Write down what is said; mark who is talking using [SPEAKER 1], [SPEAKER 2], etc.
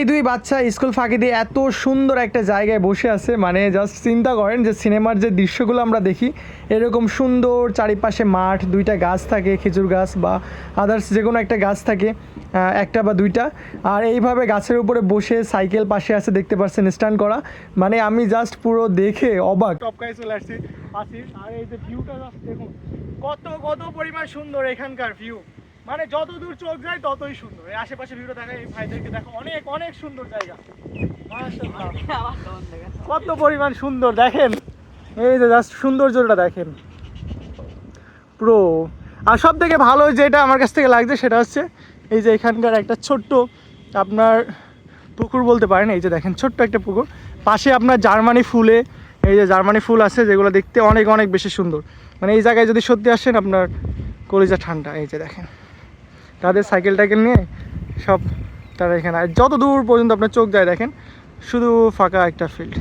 [SPEAKER 1] এই দুই বাচ্চা স্কুল ফাঁকি দিয়ে এত সুন্দর একটা জায়গায় বসে আছে, মানে জাস্ট চিন্তা করেন যে সিনেমার যে দৃশ্যগুলো আমরা দেখি এরকম সুন্দর চারিপাশে মাঠ, দুইটা গাছ থাকে, খেজুর গাছ বা আদার্স যে কোনো একটা গাছ থাকে, একটা বা দুইটা, আর এইভাবে গাছের উপরে বসে সাইকেল পাশে আছে দেখতে পাচ্ছেন স্ট্যান্ড করা, মানে আমি জাস্ট পুরো দেখে অবাক। টপকায় চলে আসছি আর এই যে ভিউটা জাস্ট দেখুন কত কত পরিমাণ সুন্দর এখানকার ভিউ, মানে যত দূর চোখ যায় ততই সুন্দর। এই আশেপাশে ভিউটা দেখা, এই ভাইদেরকে দেখো, অনেক অনেক সুন্দর জায়গা, কত পরিমাণ সুন্দর দেখেন, এই যে জাস্ট সৌন্দর্যটা দেখেন পুরো। আর সব থেকে ভালো যেটা আমার কাছ থেকে লাগছে সেটা হচ্ছে এই যে এখানকার একটা ছোট্ট আপনার পুকুর বলতে পারেন, এই যে দেখেন ছোট্ট একটা পুকুর, পাশে আপনার জার্মানি ফুলে, এই যে জার্মানি ফুল আছে যেগুলো দেখতে অনেক অনেক বেশি সুন্দর, মানে এই জায়গায় যদি সত্যি আসেন আপনার কলিজা ঠান্ডা। এই যে দেখেন তাদের সাইকেল টাইকেল নিয়ে সব তারা এখানে, আর যত দূর পর্যন্ত আপনার চোখ যায় দেখেন শুধু ফাঁকা একটা ফিল্ড।